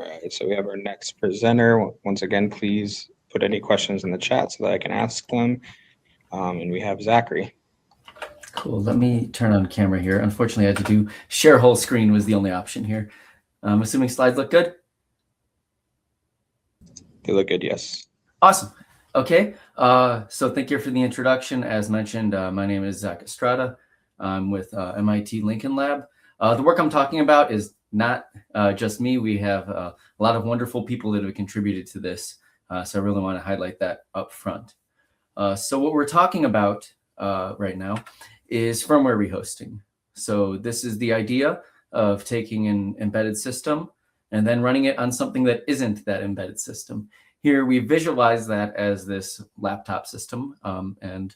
All right, so we have our next presenter. Once again, please put any questions in the chat so that I can ask them. And we have Zachary. Cool. Let me turn on camera here. Unfortunately, I had to do share whole screen was the only option here. I'm assuming slides look good? They look good, yes. Awesome. Okay. So thank you for the introduction. As mentioned, my name is Zach Estrada. I'm with MIT Lincoln Lab. The work I'm talking about is not just me. We have a lot of wonderful people that have contributed to this. So I really want to highlight that up front. So what we're talking about right now is firmware rehosting. So this is the idea of taking an embedded system and then running it on something that isn't that embedded system. Here we visualize that as this laptop system. And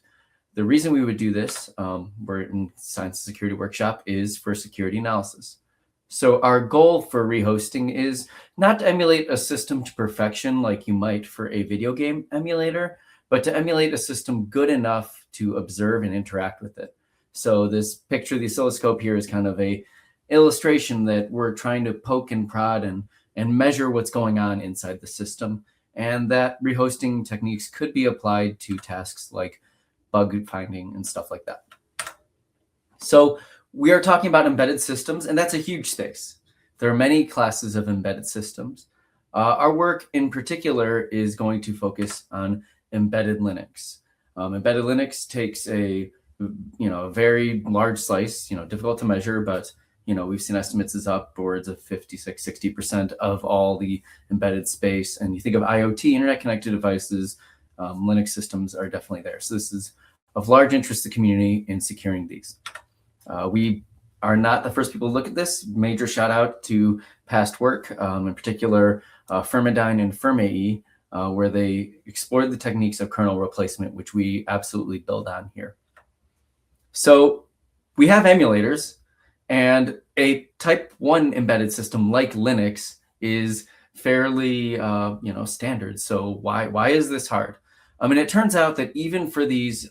the reason we would do this, we're in Science and Security Workshop, is for security analysis. So our goal for rehosting is not to emulate a system to perfection like you might for a video game emulator, but to emulate a system good enough to observe and interact with it. So this picture of the oscilloscope here is kind of a illustration that we're trying to poke and prod and measure what's going on inside the system. And that rehosting techniques could be applied to tasks like bug finding and stuff like that. So we are talking about embedded systems, and that's a huge space. There are many classes of embedded systems. Our work in particular is going to focus on embedded Linux. Embedded Linux takes a very large slice, difficult to measure, but we've seen estimates is upwards of 56, 60% of all the embedded space. And you think of IoT, internet connected devices, Linux systems are definitely there. So this is of large interest to the community in securing these. We are not the first people to look at this. Major shout out to past work, in particular Firmidine and FirmAE, where they explored the techniques of kernel replacement, which we absolutely build on here. So we have emulators, and a type 1 embedded system like Linux is fairly standard. So why is this hard? I mean, it turns out that even for these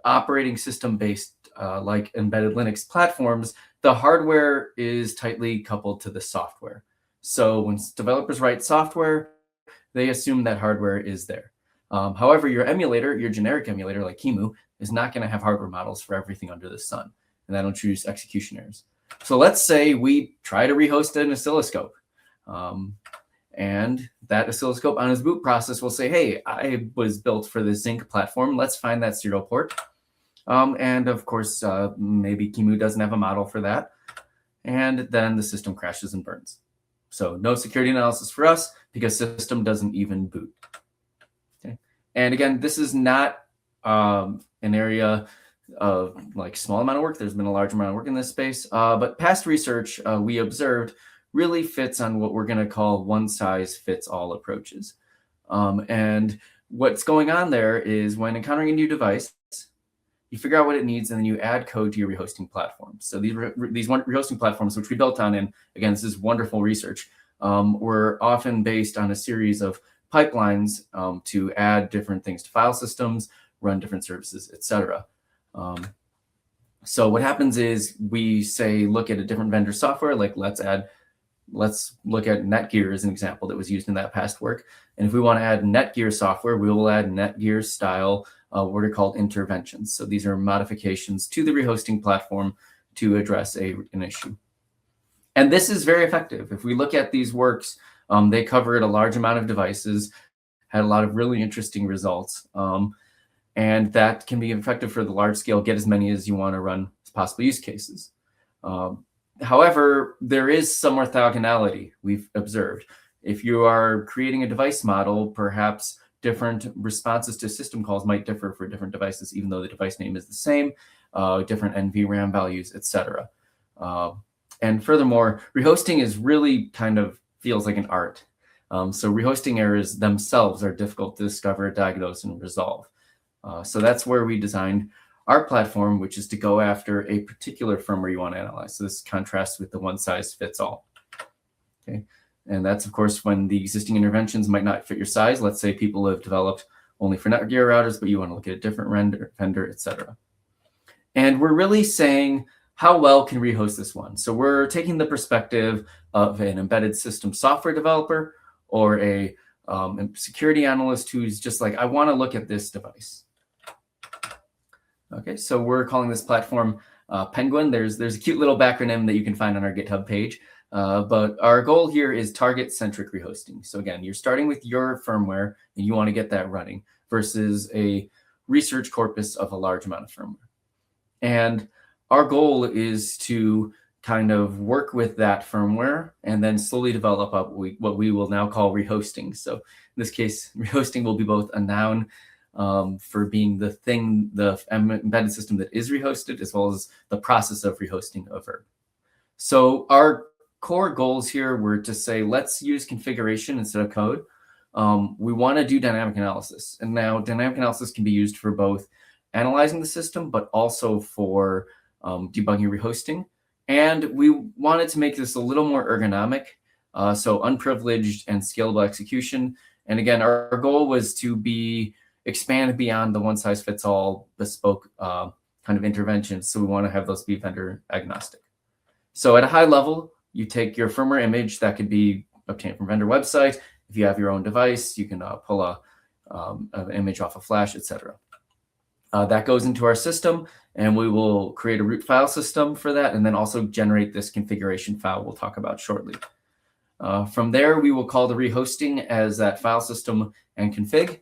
operating system based like embedded Linux platforms, the hardware is tightly coupled to the software. So when developers write software, they assume that hardware is there. However, your emulator, your generic emulator like QEMU, is not going to have hardware models for everything under the sun, and that'll introduce execution errors. So let's say we try to rehost an oscilloscope, and that oscilloscope on its boot process will say, hey, I was built for the Zinc platform. Let's find that serial port. And of course, maybe QEMU doesn't have a model for that. And then the system crashes and burns. So no security analysis for us because system doesn't even boot. Okay. And again, this is not an area of like small amount of work. There's been a large amount of work in this space, but past research we observed really fits on what we're going to call one size fits all approaches. And what's going on there is when encountering a new device, you figure out what it needs, and then you add code to your rehosting platform. So these rehosting platforms, which we built on, and again, this is wonderful research, were often based on a series of pipelines to add different things to file systems, run different services, etc. So what happens is we say, look at a different vendor software, like let's look at Netgear as an example that was used in that past work. And if we want to add Netgear software, we will add Netgear style what are called interventions. So these are modifications to the rehosting platform to address an issue. And this is very effective. If we look at these works, they covered a large amount of devices, had a lot of really interesting results. And that can be effective for the large scale, get as many as you want to run as possible use cases. However, there is some orthogonality we've observed. If you are creating a device model, perhaps different responses to system calls might differ for different devices, even though the device name is the same, different NVRAM values, etc. And furthermore, rehosting is really kind of feels like an art. So rehosting errors themselves are difficult to discover, diagnose, and resolve. So that's where we designed our platform, which is to go after a particular firmware you want to analyze. So this contrasts with the one size fits all. Okay. And that's, of course, when the existing interventions might not fit your size. Let's say people have developed only for Netgear routers, but you want to look at a different vendor, etc. And we're really saying, how well can we host this one? So we're taking the perspective of an embedded system software developer or a security analyst who's just like, I want to look at this device. Okay, so we're calling this platform Penguin. There's a cute little backronym that you can find on our GitHub page. But our goal here is target-centric rehosting. So again, you're starting with your firmware and you want to get that running versus a research corpus of a large amount of firmware. And our goal is to kind of work with that firmware and then slowly develop up what we will now call rehosting. So in this case, rehosting will be both a noun for being the thing, the embedded system that is rehosted, as well as the process of rehosting a verb. So our core goals here were to say, let's use configuration instead of code. We want to do dynamic analysis. And now dynamic analysis can be used for both analyzing the system, but also for debugging rehosting. And we wanted to make this a little more ergonomic, so unprivileged and scalable execution. And again, our goal was to expand beyond the one-size-fits-all bespoke kind of interventions. So we want to have those be vendor agnostic. So at a high level, you take your firmware image that could be obtained from vendor website. If you have your own device, you can pull an image off of Flash, etc. That goes into our system, and we will create a root file system for that, and then also generate this configuration file we'll talk about shortly. From there, we will call the rehosting as that file system and config,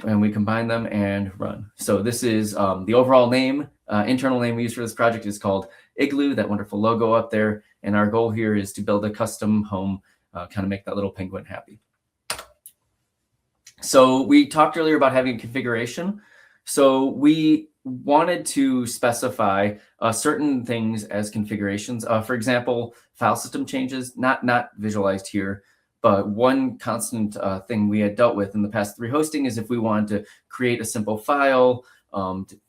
and we combine them and run. So this is the overall name, internal name we use for this project is called Igloo, that wonderful logo up there. And our goal here is to build a custom home, kind of make that little penguin happy. So we talked earlier about having a configuration. So we wanted to specify certain things as configurations. For example, file system changes, not visualized here, but one constant thing we had dealt with in the past rehosting is if we wanted to create a simple file,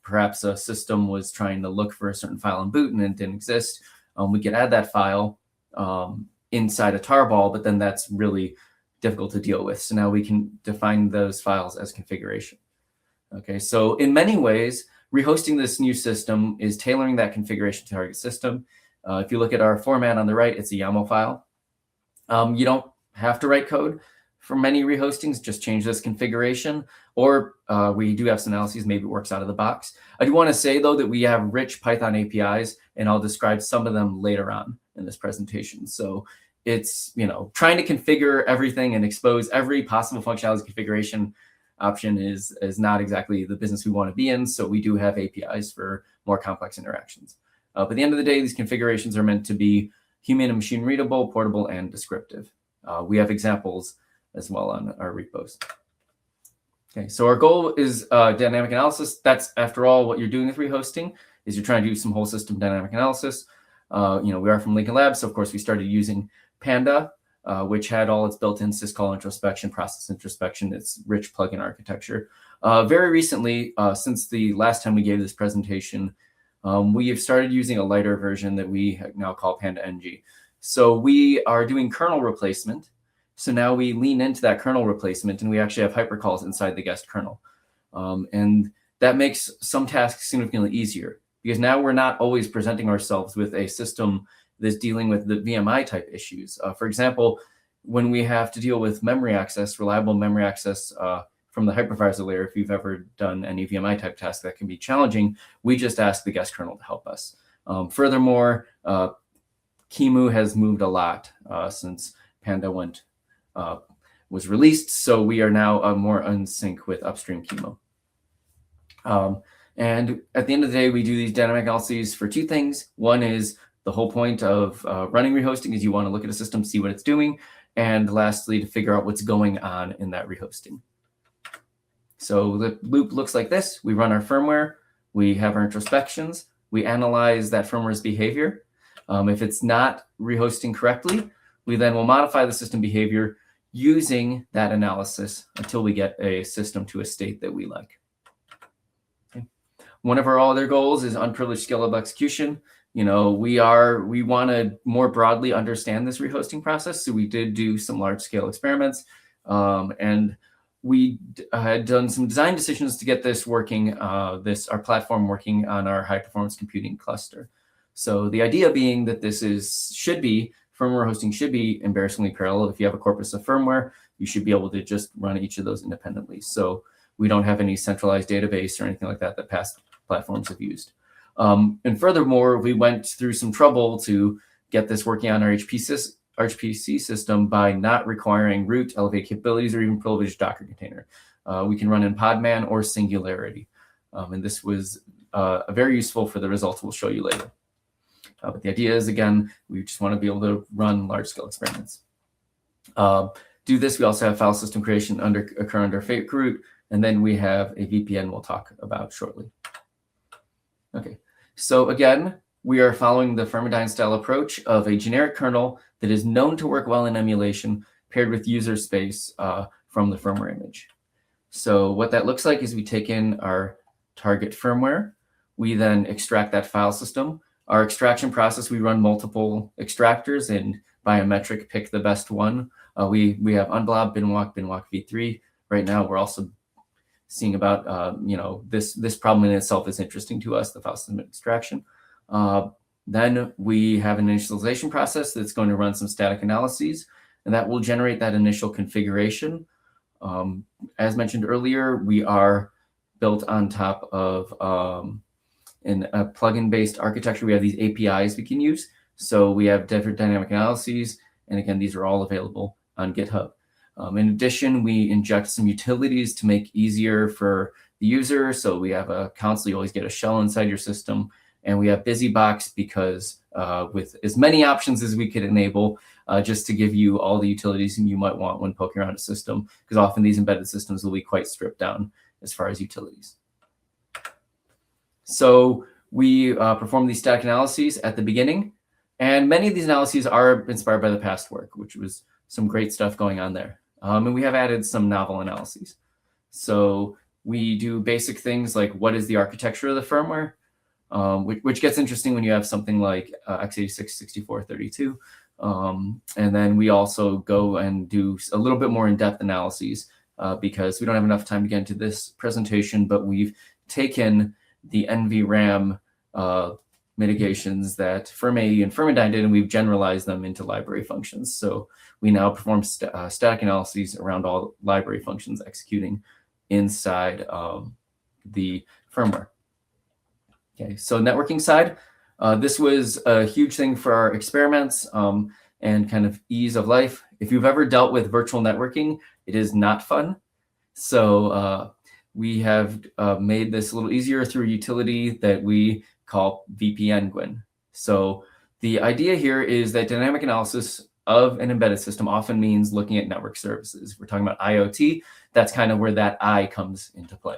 perhaps a system was trying to look for a certain file in boot and it didn't exist, we could add that file inside a tarball, but then that's really difficult to deal with. So now we can define those files as configuration. Okay, so in many ways, rehosting this new system is tailoring that configuration to target system. If you look at our format on the right, it's a YAML file. You don't have to write code for many rehostings, just change this configuration, or we do have some analyses, maybe it works out of the box. I do want to say, though, that we have rich Python APIs, and I'll describe some of them later on in this presentation. So it's, trying to configure everything and expose every possible functionality configuration option is not exactly the business we want to be in. So we do have APIs for more complex interactions. But at the end of the day, these configurations are meant to be human and machine readable, portable, and descriptive. We have examples as well on our repos. Okay, so our goal is dynamic analysis. That's, after all, what you're doing with rehosting is you're trying to do some whole system dynamic analysis. We are from Lincoln Labs, so of course we started using Panda, which had all its built-in syscall introspection, process introspection, its rich plugin architecture. Very recently, since the last time we gave this presentation, we have started using a lighter version that we now call Panda NG. So we are doing kernel replacement. So now we lean into that kernel replacement, and we actually have hypercalls inside the guest kernel. And that makes some tasks significantly easier, because now we're not always presenting ourselves with a system that's dealing with the VMI type issues. For example, when we have to deal with memory access, reliable memory access from the hypervisor layer, if you've ever done any VMI type task that can be challenging, we just ask the guest kernel to help us. Furthermore, QEMU has moved a lot since Panda was released, so we are now more in sync with upstream QEMU. And at the end of the day, we do these dynamic analyses for two things. One is the whole point of running rehosting is you want to look at a system, see what it's doing, and lastly, to figure out what's going on in that rehosting. So the loop looks like this. We run our firmware, we have our introspections, we analyze that firmware's behavior. If it's not rehosting correctly, we then will modify the system behavior using that analysis until we get a system to a state that we like. Okay. One of our other goals is unprivileged scalable execution. We want to more broadly understand this rehosting process. So we did do some large scale experiments. And we had done some design decisions to get this working, our platform working on our high performance computing cluster. So the idea being that firmware hosting should be embarrassingly parallel. If you have a corpus of firmware, you should be able to just run each of those independently. So we don't have any centralized database or anything like that that past platforms have used. And furthermore, we went through some trouble to get this working on our HPC system by not requiring root, elevate capabilities, or even privileged Docker container. We can run in Podman or Singularity. And this was very useful for the results we'll show you later. But the idea is, again, we just want to be able to run large-scale experiments. Do this, we also have file system creation occur under fake root, and then we have a VPN we'll talk about shortly. Okay, so again, we are following the Firmidine style approach of a generic kernel that is known to work well in emulation paired with user space from the firmware image. So what that looks like is we take in our target firmware. We then extract that file system. Our extraction process, we run multiple extractors and biometric pick the best one. We have unblob, binwalk, v3. Right now, we're also seeing about, this problem in itself is interesting to us, the file system extraction. Then we have an initialization process that's going to run some static analyses, and that will generate that initial configuration. As mentioned earlier, we are built on top of in a plugin-based architecture. We have these APIs we can use. So we have different dynamic analyses, and again, these are all available on GitHub. In addition, we inject some utilities to make easier for the user. So we have a console, you always get a shell inside your system. And we have BusyBox because with as many options as we could enable, just to give you all the utilities you might want when poking around a system, because often these embedded systems will be quite stripped down as far as utilities. So we perform these static analyses at the beginning, and many of these analyses are inspired by the past work, which was some great stuff going on there. And we have added some novel analyses. So we do basic things like what is the architecture of the firmware, which gets interesting when you have something like x86 6432. And then we also go and do a little bit more in-depth analyses because we don't have enough time to get into this presentation, but we've taken the NVRAM mitigations that FirmAE and Firmidine did, and we've generalized them into library functions. So we now perform static analyses around all library functions executing inside the firmware. Okay, so networking side, this was a huge thing for our experiments and kind of ease of life. If you've ever dealt with virtual networking, it is not fun. So we have made this a little easier through a utility that we call VPN-GWIN. So the idea here is that dynamic analysis of an embedded system often means looking at network services. We're talking about IoT. That's kind of where that I comes into play.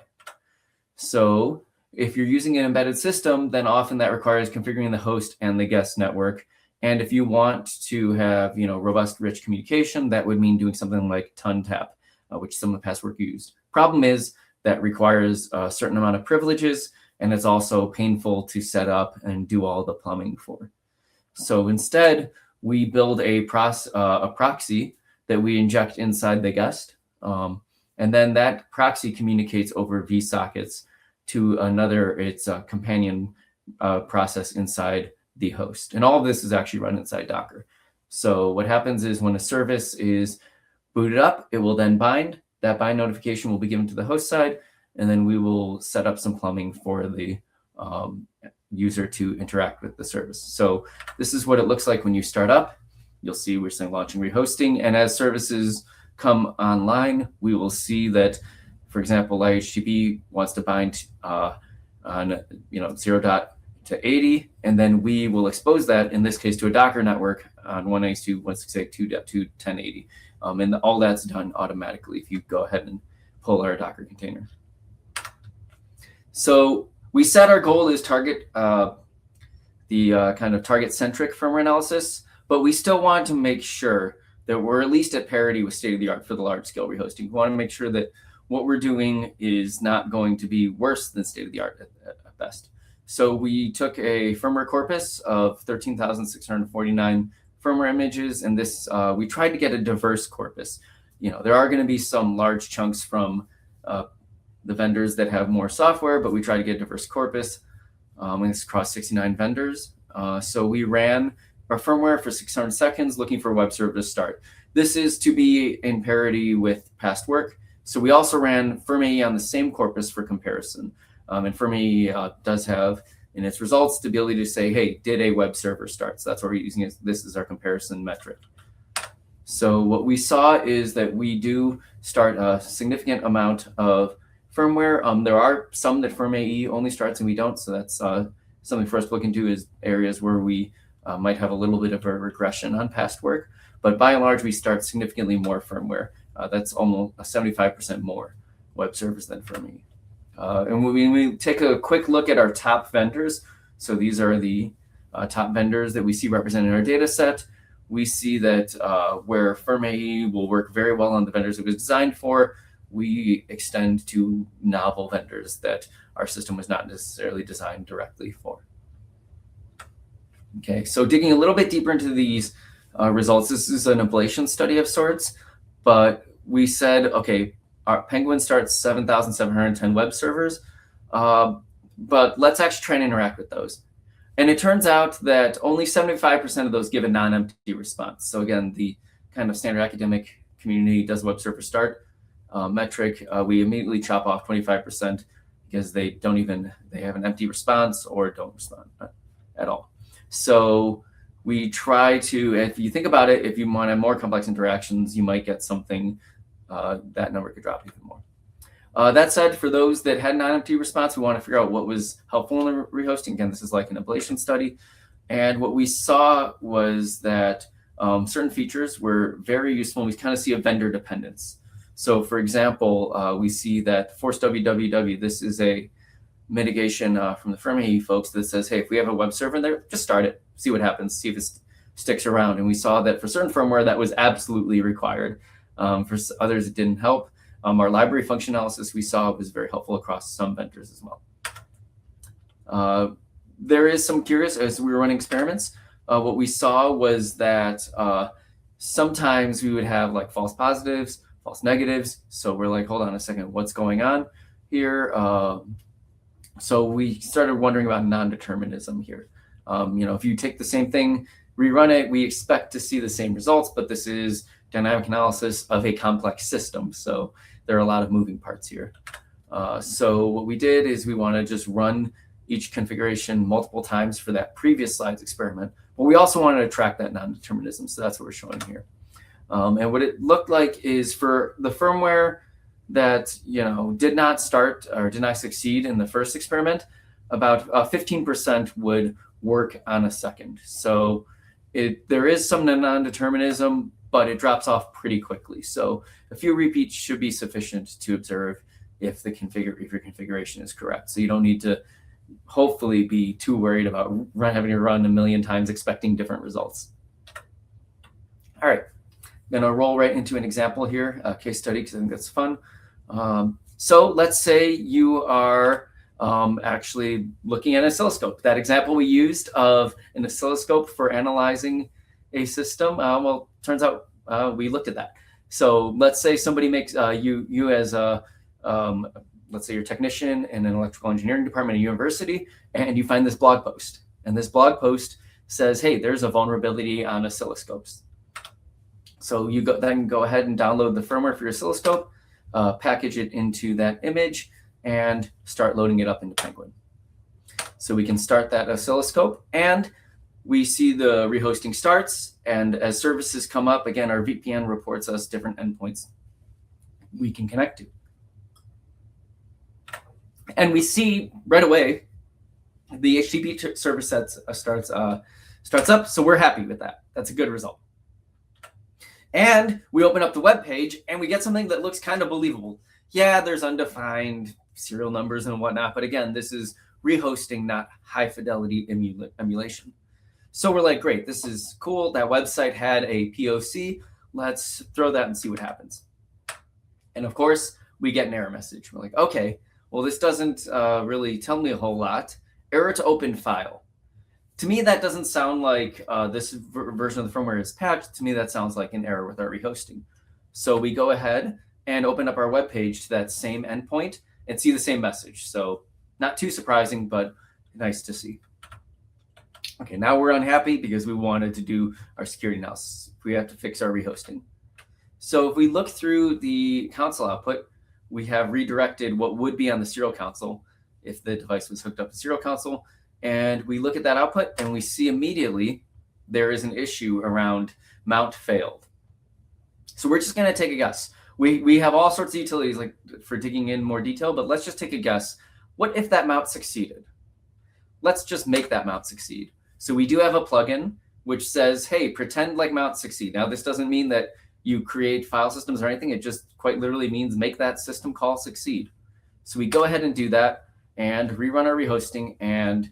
So if you're using an embedded system, then often that requires configuring the host and the guest network. And if you want to have, robust, rich communication, that would mean doing something like TUNTAP, which some of the past work used. Problem is that requires a certain amount of privileges, and it's also painful to set up and do all the plumbing for. So instead, we build a proxy that we inject inside the guest. And then that proxy communicates over vSockets to its companion process inside the host. And all of this is actually run inside Docker. So what happens is when a service is booted up, it will then bind. That bind notification will be given to the host side, and then we will set up some plumbing for the user to interact with the service. So this is what it looks like when you start up. You'll see we're saying launching rehosting, and as services come online, we will see that, for example, IHTTP wants to bind on 0 to 80, and then we will expose that, in this case, to a Docker network on 192.168.2.1080. And all that's done automatically if you go ahead and pull our Docker container. So we set our goal is target the kind of target-centric firmware analysis, but we still want to make sure that we're at least at parity with state-of-the-art for the large-scale rehosting. We want to make sure that what we're doing is not going to be worse than state-of-the-art at best. So we took a firmware corpus of 13,649 firmware images, and this we tried to get a diverse corpus. there are going to be some large chunks from the vendors that have more software, but we try to get a diverse corpus. And it's across 69 vendors. So we ran our firmware for 600 seconds looking for a web server to start. This is to be in parity with past work. So we also ran FirmAE on the same corpus for comparison. And FirmAE does have in its results the ability to say, hey, did a web server start? So that's what we're using. This is our comparison metric. So what we saw is that we do start a significant amount of firmware. There are some that FirmAE only starts and we don't. So that's something for us to look into, is areas where we might have a little bit of a regression on past work. But by and large, we start significantly more firmware. That's almost 75% more web servers than FirmAE. And when we take a quick look at our top vendors, so these are the top vendors that we see represented in our data set, we see that where FirmAE will work very well on the vendors it was designed for, we extend to novel vendors that our system was not necessarily designed directly for. Okay, so digging a little bit deeper into these results, this is an ablation study of sorts, but we said, okay, our Penguin starts 7,710 web servers, but let's actually try and interact with those. And it turns out that only 75% of those give a non-empty response. So again, the kind of standard academic community does web server start metric. We immediately chop off 25% because they have an empty response or don't respond at all. So we try to, if you think about it, if you want to have more complex interactions, you might get something, that number could drop even more. That said, for those that had non-empty response, we want to figure out what was helpful in the rehosting. Again, this is like an ablation study. And what we saw was that certain features were very useful. We kind of see a vendor dependence. So for example, we see that force www, this is a mitigation from the FirmAE folks that says, hey, if we have a web server in there, just start it, see what happens, see if it sticks around. And we saw that for certain firmware that was absolutely required. For others, it didn't help. Our library function analysis we saw was very helpful across some vendors as well. There is some curious, as we were running experiments, what we saw was that sometimes we would have like false positives, false negatives. So we're like, hold on a second, what's going on here? So we started wondering about non-determinism here. If you take the same thing, rerun it, we expect to see the same results, but this is dynamic analysis of a complex system. So there are a lot of moving parts here. So what we did is we want to just run each configuration multiple times for that previous slides experiment, but we also wanted to track that non-determinism. So that's what we're showing here. And what it looked like is for the firmware that did not start or did not succeed in the first experiment, about 15% would work on a second. So there is some non-determinism, but it drops off pretty quickly. So a few repeats should be sufficient to observe if your configuration is correct. So you don't need to hopefully be too worried about having to run a million times expecting different results. All right, I'm gonna roll right into an example here, a case study, because I think that's fun. So let's say you are actually looking at an oscilloscope. That example we used of an oscilloscope for analyzing a system, well, turns out we looked at that. So let's say somebody makes you as a, let's say you're a technician in an electrical engineering department at a university, and you find this blog post. And this blog post says, hey, there's a vulnerability on oscilloscopes. So you then go ahead and download the firmware for your oscilloscope, package it into that image, and start loading it up into Penguin. So we can start that oscilloscope, and we see the rehosting starts. And as services come up, again, our VPN reports us different endpoints we can connect to. And we see right away the HTTP server starts up. So we're happy with that. That's a good result. And we open up the web page and we get something that looks kind of believable. Yeah, there's undefined serial numbers and whatnot, but again, this is rehosting, not high fidelity emulation. So we're like, great, this is cool. That website had a POC. Let's throw that and see what happens. And of course, we get an error message. We're like, okay, well, this doesn't really tell me a whole lot. Error to open file. To me, that doesn't sound like this version of the firmware is patched. To me, that sounds like an error with our rehosting. So we go ahead and open up our web page to that same endpoint and see the same message. So not too surprising, but nice to see. Okay, now we're unhappy because we wanted to do our security analysis. We have to fix our rehosting. So if we look through the console output, we have redirected what would be on the serial console if the device was hooked up to serial console. And we look at that output and we see immediately there is an issue around mount failed. So we're just going to take a guess. We have all sorts of utilities like for digging in more detail, but let's just take a guess. What if that mount succeeded? Let's just make that mount succeed. So we do have a plugin which says, hey, pretend like mount succeed. Now, this doesn't mean that you create file systems or anything. It just quite literally means make that system call succeed. So we go ahead and do that and rerun our rehosting, and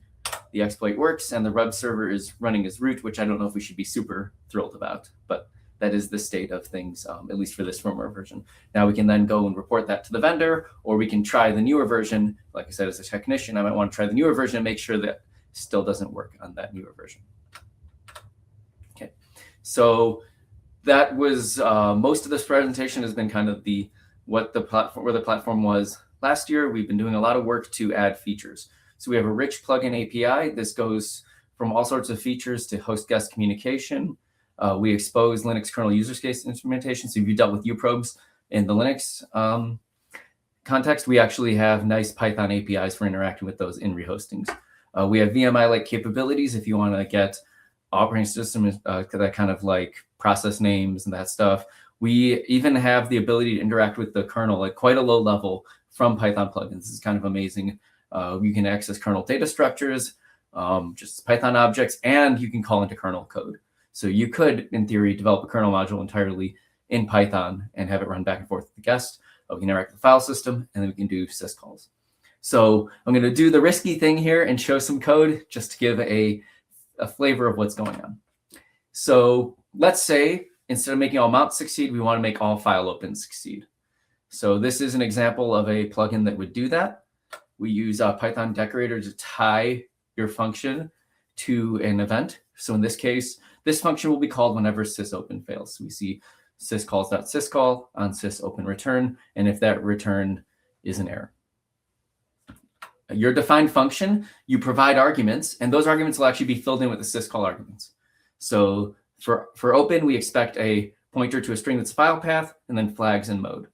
the exploit works and the web server is running as root, which I don't know if we should be super thrilled about, but that is the state of things, at least for this firmware version. Now we can then go and report that to the vendor, or we can try the newer version. Like I said, as a technician, I might want to try the newer version and make sure that still doesn't work on that newer version. Okay, so that was most of this presentation has been kind of where the platform was last year. We've been doing a lot of work to add features. So we have a rich plugin API. This goes from all sorts of features to host-guest communication. We expose Linux kernel user space instrumentation. So if you dealt with uprobes in the Linux context, we actually have nice Python APIs for interacting with those in rehostings. We have VMI-like capabilities if you want to get operating system that kind of like process names and that stuff. We even have the ability to interact with the kernel at quite a low level from Python plugins. This is kind of amazing. You can access kernel data structures, just Python objects, and you can call into kernel code. So you could, in theory, develop a kernel module entirely in Python and have it run back and forth with the guest. We can interact with the file system, and then we can do syscalls. So I'm going to do the risky thing here and show some code just to give a flavor of what's going on. So let's say instead of making all mounts succeed, we want to make all file opens succeed. So this is an example of a plugin that would do that. We use Python decorator to tie your function to an event. So in this case, this function will be called whenever sysopen fails. So we see syscalls.syscall on sysopen return, and if that return is an error. Your defined function, you provide arguments, and those arguments will actually be filled in with the syscall arguments. So for open, we expect a pointer to a string that's a file path, and then flags and mode.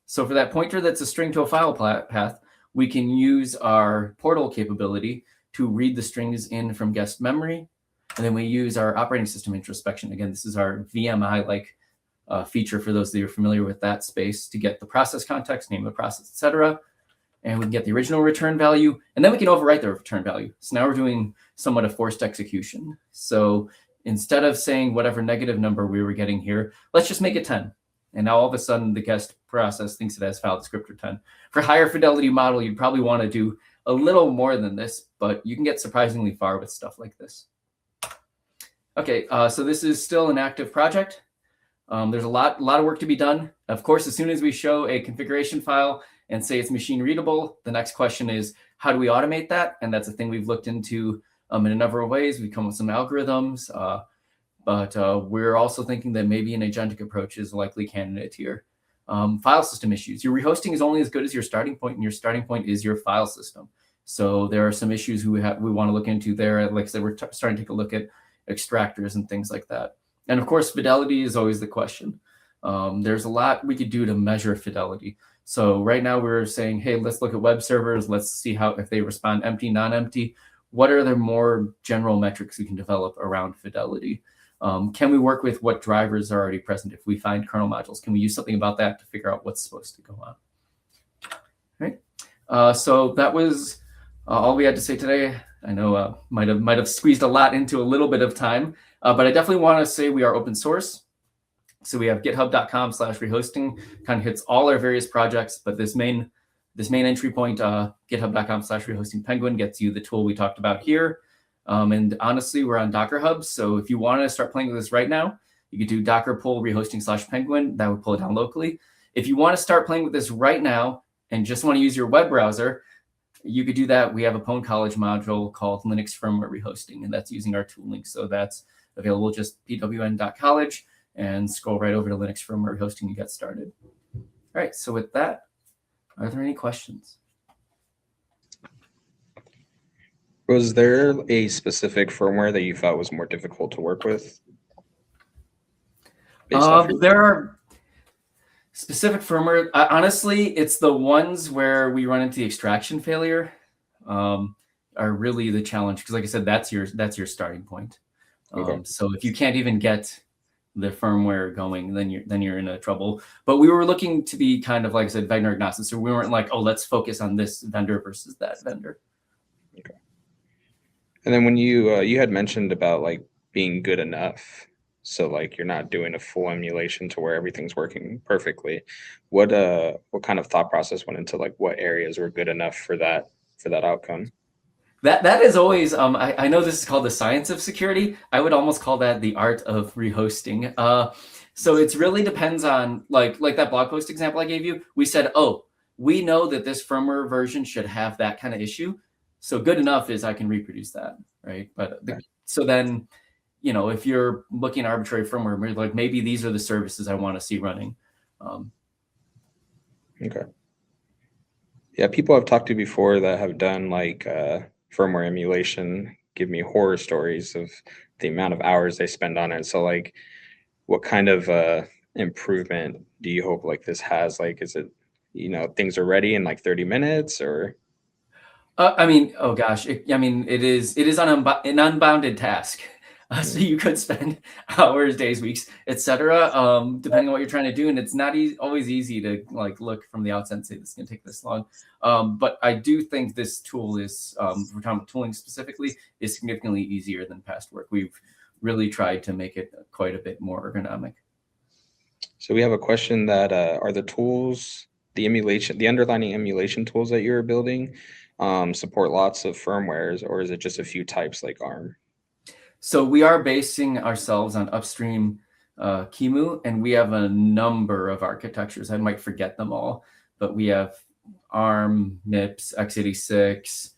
So for that pointer that's a string to a file path, we can use our portal capability to read the strings in from guest memory. And then we use our operating system introspection. Again, this is our VMI-like feature for those that are familiar with that space to get the process context, name of the process, et cetera. And we can get the original return value, and then we can overwrite the return value. So now we're doing somewhat of forced execution. So instead of saying whatever negative number we were getting here, let's just make it 10. And now all of a sudden the guest process thinks it has file descriptor 10. For higher fidelity model, you'd probably want to do a little more than this, but you can get surprisingly far with stuff like this. Okay, so this is still an active project. There's a lot of work to be done. Of course, as soon as we show a configuration file and say it's machine readable, the next question is, how do we automate that? And that's a thing we've looked into in a number of ways. We come with some algorithms, but we're also thinking that maybe an agentic approach is a likely candidate here. File system issues. Your rehosting is only as good as your starting point, and your starting point is your file system. So there are some issues we want to look into there. Like I said, we're starting to take a look at extractors and things like that. And of course, fidelity is always the question. There's a lot we could do to measure fidelity. So right now we're saying, hey, let's look at web servers. Let's see if they respond empty, non-empty. What are the more general metrics we can develop around fidelity? Can we work with what drivers are already present? If we find kernel modules, can we use something about that to figure out what's supposed to go on? All right. So that was all we had to say today. I know might have squeezed a lot into a little bit of time, but I definitely want to say we are open source. So we have github.com/rehosting, kind of hits all our various projects, but this main entry point, github.com/rehosting penguin, gets you the tool we talked about here. And honestly, we're on Docker Hub. So if you want to start playing with this right now, you could do docker pull rehosting/penguin. That would pull it down locally. If you want to start playing with this right now and just want to use your web browser, you could do that. We have a Pwn College module called Linux Firmware Rehosting, and that's using our tooling. So that's available just pwn.college. and scroll right over to Linux firmware hosting and get started. All right, so with that, are there any questions? Was there a specific firmware that you thought was more difficult to work with? There are specific firmware. Honestly, it's the ones where we run into the extraction failure are really the challenge, because like I said, that's your starting point. Okay. So if you can't even get the firmware going, then you're in a trouble. But we were looking to be kind of, like I said, vendor agnostic. So we weren't like, oh, let's focus on this vendor versus that vendor. Okay. And then when you had mentioned about like being good enough, so like you're not doing a full emulation to where everything's working perfectly. What kind of thought process went into like what areas were good enough for that outcome? That is always I know this is called the science of security. I would almost call that the art of rehosting. So it really depends on like that blog post example I gave you. We said, oh, we know that this firmware version should have that kind of issue. So good enough is I can reproduce that, right? But so then, if you're looking at arbitrary firmware, like maybe these are the services I want to see running. Okay. Yeah, people I've talked to before that have done like firmware emulation give me horror stories of the amount of hours they spend on it. So like, what kind of improvement do you hope like this has? Like, is it, things are ready in like 30 minutes or? I mean, oh gosh, it is an unbounded task. So you could spend hours, days, weeks, etc., depending on what you're trying to do, and it's not always easy to like look from the outset and say this is going to take this long. But I do think this tool is, if we're talking about tooling specifically, is significantly easier than past work. We've really tried to make it quite a bit more ergonomic. So we have a question that are the tools, the underlying emulation tools that you're building, support lots of firmwares, or is it just a few types like ARM? So we are basing ourselves on upstream QEMU, and we have a number of architectures. I might forget them all, but we have ARM, MIPS, x86.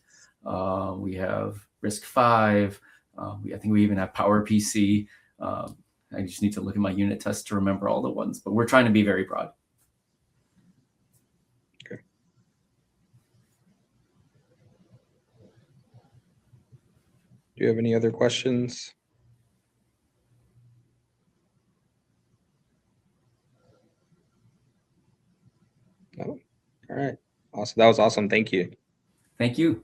We have RISC-V. I think we even have PowerPC. I just need to look at my unit test to remember all the ones, but we're trying to be very broad. Okay. Do you have any other questions? No? All right. Awesome. That was awesome. Thank you. Thank you.